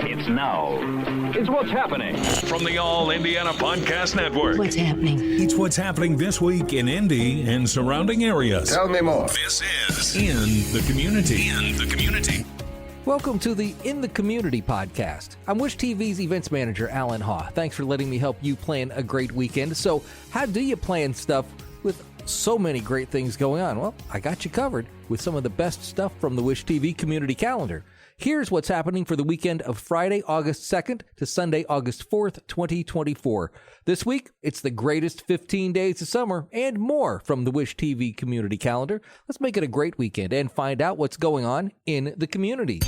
It's now. It's What's Happening. From the All Indiana Podcast Network. What's happening? It's what's happening this week in Indy and surrounding areas. Tell me more. This is In the Community. In the Community. Welcome to the In the Community podcast. I'm Wish TV's events manager, Allan Haw. Thanks for letting me help you plan a great weekend. So, how do you plan stuff with so many great things going on? Well, I got you covered with some of the best stuff from the Wish TV community calendar. Here's what's happening for the weekend of Friday, August 2nd to Sunday, August 4th, 2024. This week, it's the greatest 15 days of summer and more from the Wish TV community calendar. Let's make it a great weekend and find out what's going on in the community.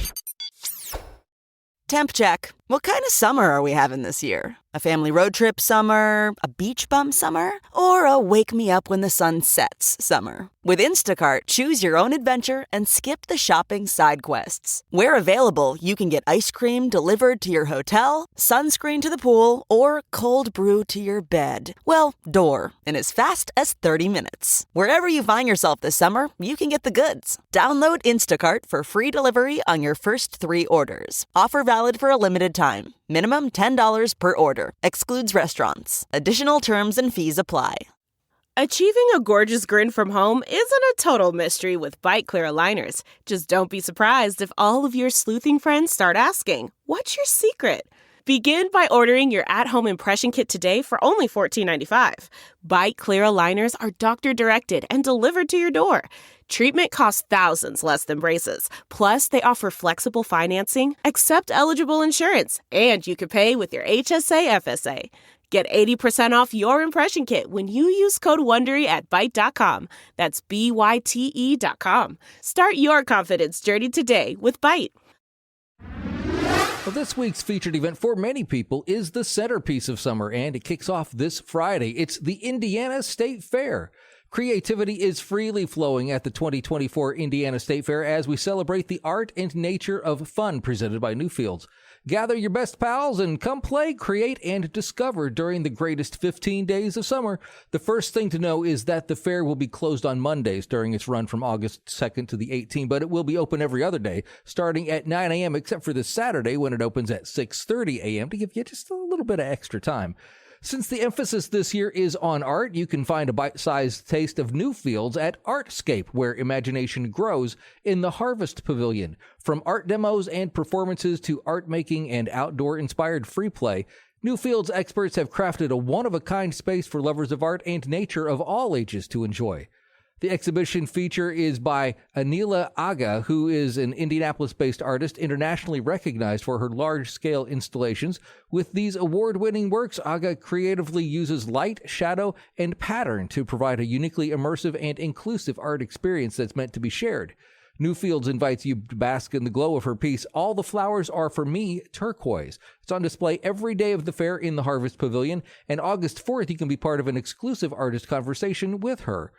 Temp check. What kind of summer are we having this year? A family road trip summer? A beach bum summer? Or a wake me up when the sun sets summer? With Instacart, choose your own adventure and skip the shopping side quests. Where available, you can get ice cream delivered to your hotel, sunscreen to the pool, or cold brew to your bed. Well, door, in as fast as 30 minutes. Wherever you find yourself this summer, you can get the goods. Download Instacart for free delivery on your first 3 orders. Offer valid for a limited time. Minimum $10 per order. Excludes restaurants. Additional terms and fees apply. Achieving a gorgeous grin from home isn't a total mystery with Bite Clear aligners. Just don't be surprised if all of your sleuthing friends start asking, "What's your secret?" Begin by ordering your at-home impression kit today for only $14.95. Bite Clear aligners are doctor-directed and delivered to your door. Treatment costs thousands less than braces. Plus, they offer flexible financing, accept eligible insurance, and you can pay with your HSA FSA. Get 80% off your impression kit when you use code WONDERY at Byte.com. That's BYTE.com. Start your confidence journey today with Byte. Well, this week's featured event for many people is the centerpiece of summer, and it kicks off this Friday. It's the Indiana State Fair. Creativity is freely flowing at the 2024 Indiana State Fair as we celebrate the art and nature of fun presented by Newfields. Gather your best pals and come play, create, and discover during the greatest 15 days of summer. The first thing to know is that the fair will be closed on Mondays during its run from August 2nd to the 18th, but it will be open every other day, starting at 9 a.m. except for this Saturday when it opens at 6:30 a.m. to give you just a little bit of extra time. Since the emphasis this year is on art, you can find a bite-sized taste of Newfields at Artscape, where imagination grows in the Harvest Pavilion. From art demos and performances to art making and outdoor-inspired free play, Newfields experts have crafted a one-of-a-kind space for lovers of art and nature of all ages to enjoy. The exhibition feature is by Anila Aga, who is an Indianapolis-based artist internationally recognized for her large-scale installations. With these award-winning works, Aga creatively uses light, shadow, and pattern to provide a uniquely immersive and inclusive art experience that's meant to be shared. Newfields invites you to bask in the glow of her piece, All the Flowers Are For Me, Turquoise. It's on display every day of the fair in the Harvest Pavilion, and August 4th you can be part of an exclusive artist conversation with her.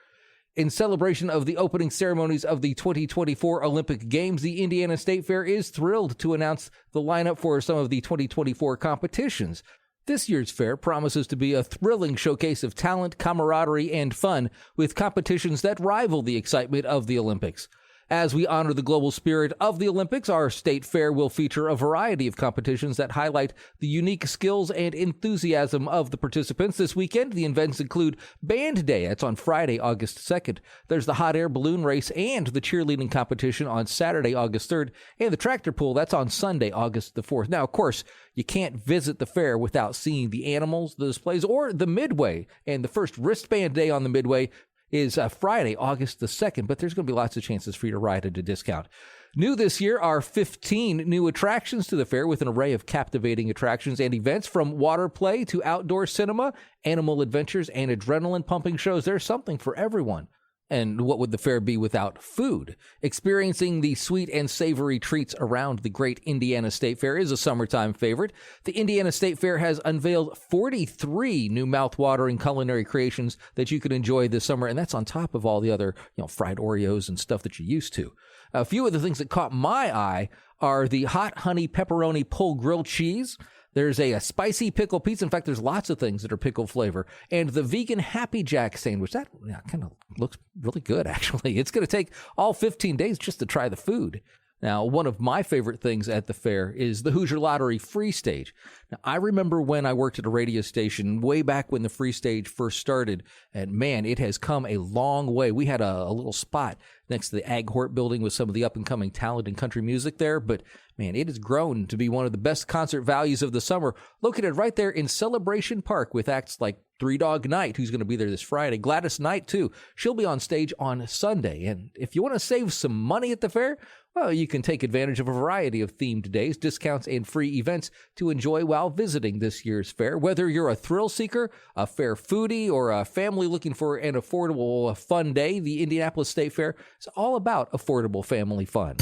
In celebration of the opening ceremonies of the 2024 Olympic Games, the Indiana State Fair is thrilled to announce the lineup for some of the 2024 competitions. This year's fair promises to be a thrilling showcase of talent, camaraderie, and fun, with competitions that rival the excitement of the Olympics. As we honor the global spirit of the Olympics, our state fair will feature a variety of competitions that highlight the unique skills and enthusiasm of the participants. This weekend, the events include Band Day. That's on Friday, August 2nd. There's the hot air balloon race and the cheerleading competition on Saturday, August 3rd. And the tractor pull, that's on Sunday, August the 4th. Now, of course, you can't visit the fair without seeing the animals, the displays, or the Midway. And the first wristband day on the Midway is Friday, August the 2nd, but there's going to be lots of chances for you to ride at a discount. New this year are 15 new attractions to the fair with an array of captivating attractions and events from water play to outdoor cinema, animal adventures, and adrenaline-pumping shows. There's something for everyone. And what would the fair be without food? Experiencing the sweet and savory treats around the great Indiana State Fair is a summertime favorite. The Indiana State Fair has unveiled 43 new mouth-watering culinary creations that you can enjoy this summer, and that's on top of all the other, fried Oreos and stuff that you're used to. A few of the things that caught my eye are the hot honey pepperoni pull grilled cheese. There's a spicy pickle pizza. In fact, there's lots of things that are pickle flavor. And the vegan Happy Jack sandwich. That kind of looks really good, actually. It's going to take all 15 days just to try the food. Now, one of my favorite things at the fair is the Hoosier Lottery free stage. Now, I remember when I worked at a radio station way back when the free stage first started, and man, it has come a long way. We had a little spot next to the Ag Hort building with some of the up-and-coming talent in country music there, but man, it has grown to be one of the best concert values of the summer, located right there in Celebration Park with acts like Three Dog Night, who's going to be there this Friday. Gladys Knight, too. She'll be on stage on Sunday. And if you want to save some money at the fair, well, you can take advantage of a variety of themed days, discounts, and free events to enjoy while visiting this year's fair. Whether you're a thrill seeker, a fair foodie, or a family looking for an affordable, fun day, the Indianapolis State Fair is all about affordable family fun.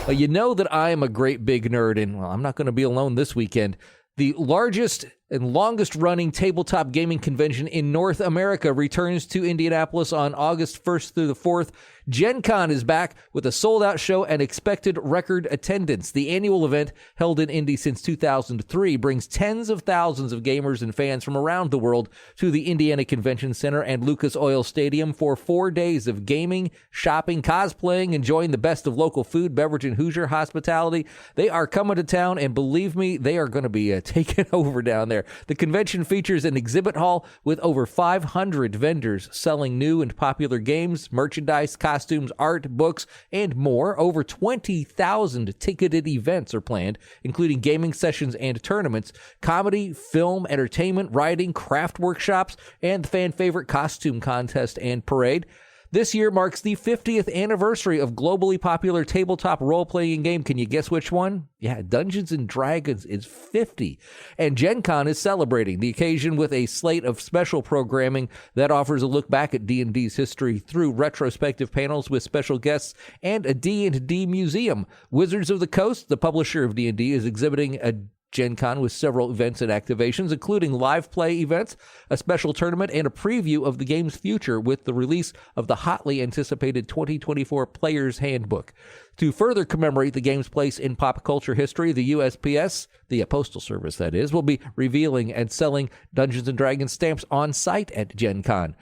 You know that I am a great big nerd, and well, I'm not going to be alone this weekend. The largest and longest-running tabletop gaming convention in North America returns to Indianapolis on August 1st through the 4th. Gen Con is back with a sold-out show and expected record attendance. The annual event, held in Indy since 2003, brings tens of thousands of gamers and fans from around the world to the Indiana Convention Center and Lucas Oil Stadium for 4 days of gaming, shopping, cosplaying, enjoying the best of local food, beverage, and Hoosier hospitality. They are coming to town, and believe me, they are going to be taking over down there. The convention features an exhibit hall with over 500 vendors selling new and popular games, merchandise, costumes, art, books, and more. Over 20,000 ticketed events are planned, including gaming sessions and tournaments, comedy, film, entertainment, writing, craft workshops, and the fan favorite costume contest and parade. This year marks the 50th anniversary of globally popular tabletop role-playing game. Can you guess which one? Yeah, Dungeons & Dragons is 50. And Gen Con is celebrating the occasion with a slate of special programming that offers a look back at D&D's history through retrospective panels with special guests and a D&D museum. Wizards of the Coast, the publisher of D&D, is exhibiting a Gen Con with several events and activations, including live play events, a special tournament, and a preview of the game's future with the release of the hotly anticipated 2024 Player's Handbook. To further commemorate the game's place in pop culture history, the USPS, the Postal Service that is, will be revealing and selling Dungeons & Dragons stamps on site at Gen Con.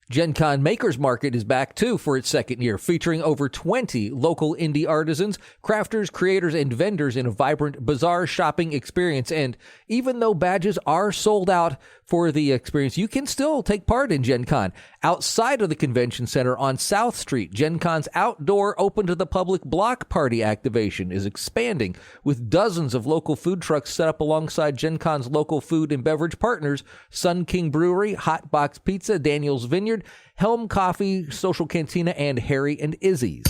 Gen Con Makers Market is back, too, for its second year, featuring over 20 local indie artisans, crafters, creators, and vendors in a vibrant, bizarre shopping experience. And even though badges are sold out for the experience, you can still take part in Gen Con. Outside of the convention center on South Street, Gen Con's outdoor, open-to-the-public block party activation is expanding, with dozens of local food trucks set up alongside Gen Con's local food and beverage partners, Sun King Brewery, Hot Box Pizza, Daniel's Vineyard, Helm Coffee, Social Cantina, and Harry and Izzy's.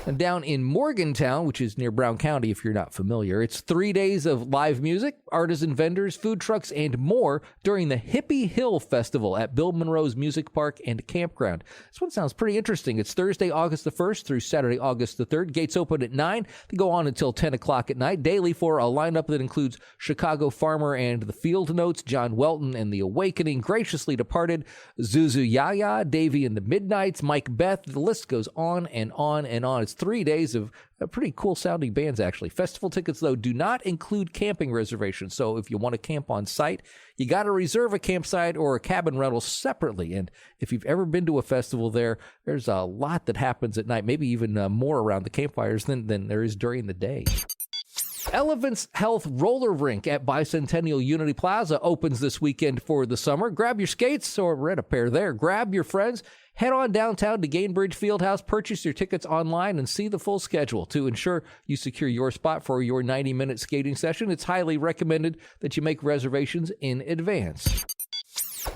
And down in Morgantown, which is near Brown County if you're not familiar, it's 3 days of live music, artisan vendors, food trucks, and more during the Hippy Hill Festival at Bill Monroe's Music Park and Campground. This one sounds pretty interesting. It's Thursday, August the 1st through Saturday, August the 3rd. Gates open at 9. They go on until 10 o'clock at night, daily for a lineup that includes Chicago Farmer and the Field Notes, John Welton and the Awakening, Graciously Departed, Zuzu Yaya, Davy and the Midnights, Mike Beth. The list goes on and on and on. It's 3 days of pretty cool sounding bands, actually. Festival tickets, though, do not include camping reservations. So if you want to camp on site, you got to reserve a campsite or a cabin rental separately. And if you've ever been to a festival there's a lot that happens at night, maybe even more around the campfires than there is during the day. Elevance Health Roller Rink at Bicentennial Unity Plaza opens this weekend for the summer. Grab your skates, or rent a pair there. Grab your friends. Head on downtown to Gainbridge Fieldhouse, purchase your tickets online, and see the full schedule. To ensure you secure your spot for your 90-minute skating session, it's highly recommended that you make reservations in advance.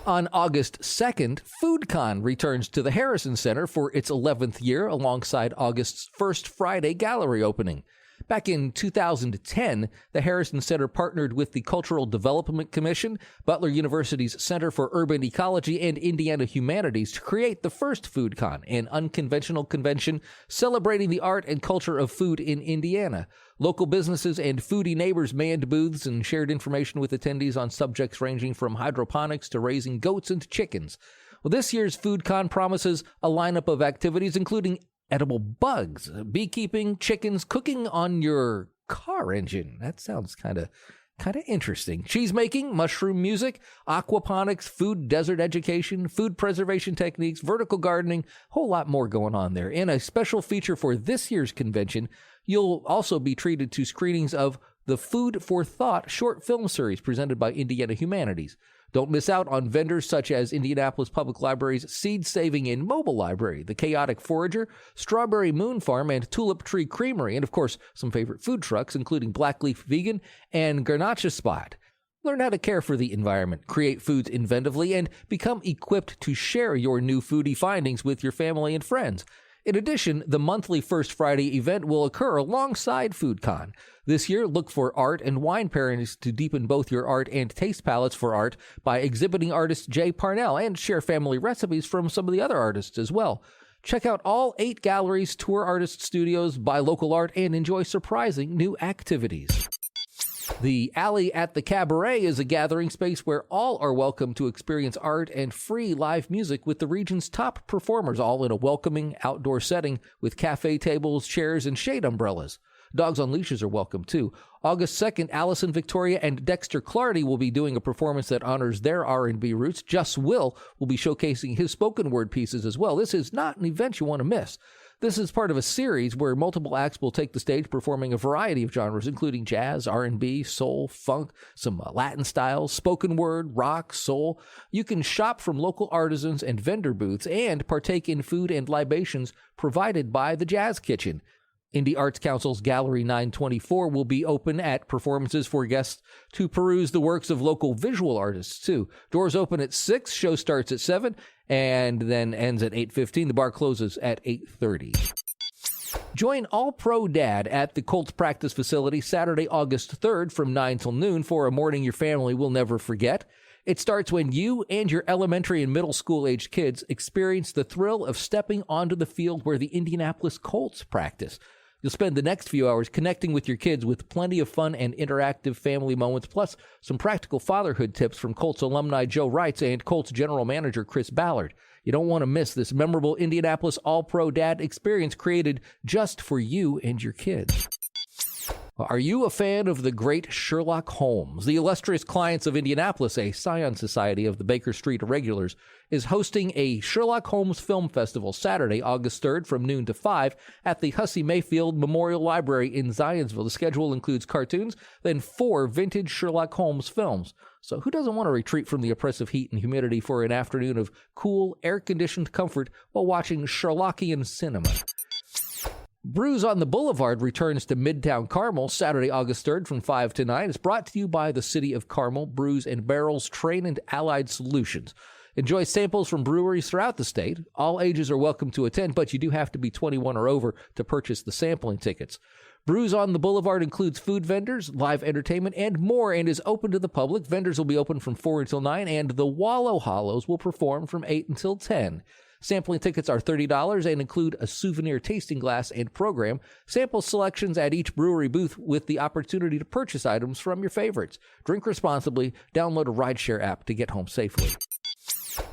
On August 2nd, FoodCon returns to the Harrison Center for its 11th year alongside August's first Friday gallery opening. Back in 2010, the Harrison Center partnered with the Cultural Development Commission, Butler University's Center for Urban Ecology, and Indiana Humanities to create the first FoodCon, an unconventional convention celebrating the art and culture of food in Indiana. Local businesses and foodie neighbors manned booths and shared information with attendees on subjects ranging from hydroponics to raising goats and chickens. Well, this year's FoodCon promises a lineup of activities including edible bugs, beekeeping, chickens, cooking on your car engine. That sounds kind of Kind of interesting. Cheese making, mushroom music, aquaponics, food desert education, food preservation techniques, vertical gardening, a whole lot more going on there. In a special feature for this year's convention, you'll also be treated to screenings of the Food for Thought short film series presented by Indiana Humanities. Don't miss out on vendors such as Indianapolis Public Library's Seed Saving and Mobile Library, the Chaotic Forager, Strawberry Moon Farm, and Tulip Tree Creamery, and of course, some favorite food trucks, including Blackleaf Vegan and Garnacha Spot. Learn how to care for the environment, create foods inventively, and become equipped to share your new foodie findings with your family and friends. In addition, the monthly First Friday event will occur alongside FoodCon. This year, look for art and wine pairings to deepen both your art and taste palettes for art by exhibiting artist Jay Parnell, and share family recipes from some of the other artists as well. Check out all 8 galleries, tour artist studios, buy local art, and enjoy surprising new activities. The Alley at the Cabaret is a gathering space where all are welcome to experience art and free live music with the region's top performers, all in a welcoming outdoor setting with cafe tables, chairs, and shade umbrellas. Dogs on leashes are welcome, too. August 2nd, Allison Victoria and Dexter Clardy will be doing a performance that honors their R&B roots. Just Will be showcasing his spoken word pieces as well. This is not an event you want to miss. This is part of a series where multiple acts will take the stage performing a variety of genres, including jazz, R&B, soul, funk, some Latin styles, spoken word, rock, soul. You can shop from local artisans and vendor booths and partake in food and libations provided by the Jazz Kitchen. Indie Arts Council's Gallery 924 will be open at performances for guests to peruse the works of local visual artists, too. Doors open at 6, show starts at 7, and then ends at 8:15. The bar closes at 8:30. Join All-Pro Dad at the Colts practice facility Saturday, August 3rd from 9 till noon for a morning your family will never forget. It starts when you and your elementary and middle school-aged kids experience the thrill of stepping onto the field where the Indianapolis Colts practice. You'll spend the next few hours connecting with your kids with plenty of fun and interactive family moments, plus some practical fatherhood tips from Colts alumni Joe Reitz and Colts general manager Chris Ballard. You don't want to miss this memorable Indianapolis All-Pro Dad experience created just for you and your kids. Are you a fan of the great Sherlock Holmes? The illustrious clients of Indianapolis, a Scion Society of the Baker Street Irregulars, is hosting a Sherlock Holmes Film Festival Saturday, August 3rd from noon to 5 at the Hussey Mayfield Memorial Library in Zionsville. The schedule includes cartoons, then 4 vintage Sherlock Holmes films. So who doesn't want to retreat from the oppressive heat and humidity for an afternoon of cool, air-conditioned comfort while watching Sherlockian cinema? Brews on the Boulevard returns to Midtown Carmel Saturday, August 3rd from 5 to 9. It's brought to you by the City of Carmel, Brews and Barrels, Train and Allied Solutions. Enjoy samples from breweries throughout the state. All ages are welcome to attend, but you do have to be 21 or over to purchase the sampling tickets. Brews on the Boulevard includes food vendors, live entertainment, and more, and is open to the public. Vendors will be open from 4 until 9, and the Wallow Hollows will perform from 8 until 10. Sampling tickets are $30 and include a souvenir tasting glass and program, sample selections at each brewery booth with the opportunity to purchase items from your favorites. Drink responsibly. Download a rideshare app to get home safely.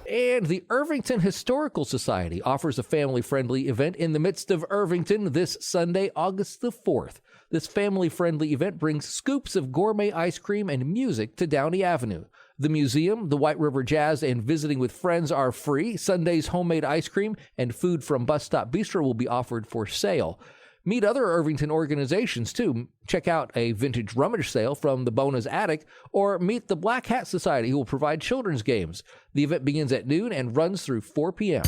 And the Irvington Historical Society offers a family-friendly event in the midst of Irvington this Sunday, August the 4th. This family-friendly event brings scoops of gourmet ice cream and music to Downey Avenue. The museum, the White River Jazz, and visiting with friends are free. Sunday's homemade ice cream and food from Bus Stop Bistro will be offered for sale. Meet other Irvington organizations, too. Check out a vintage rummage sale from the Bona's Attic, or meet the Black Hat Society, who will provide children's games. The event begins at noon and runs through 4 p.m.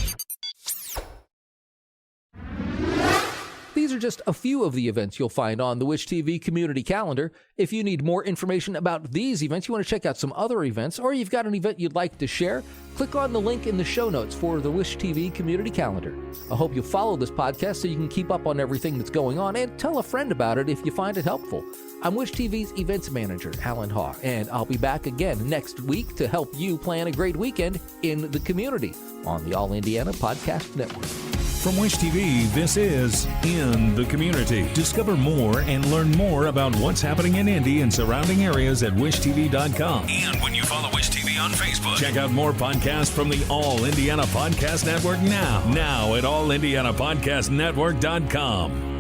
These are just a few of the events you'll find on the Wish TV community calendar. If you need more information about these events, you want to check out some other events, or you've got an event you'd like to share, click on the link in the show notes for the Wish TV community calendar. I hope you'll follow this podcast so you can keep up on everything that's going on, and tell a friend about it if you find it helpful. I'm Wish TV's events manager, Allan Haw, and I'll be back again next week to help you plan a great weekend in the community on the All Indiana Podcast Network. From Wish TV, this is In the Community. Discover more and learn more about what's happening in Indy and surrounding areas at wishtv.com. And when you follow Wish TV on Facebook. Check out more podcasts from the All Indiana Podcast Network now at allindianapodcastnetwork.com.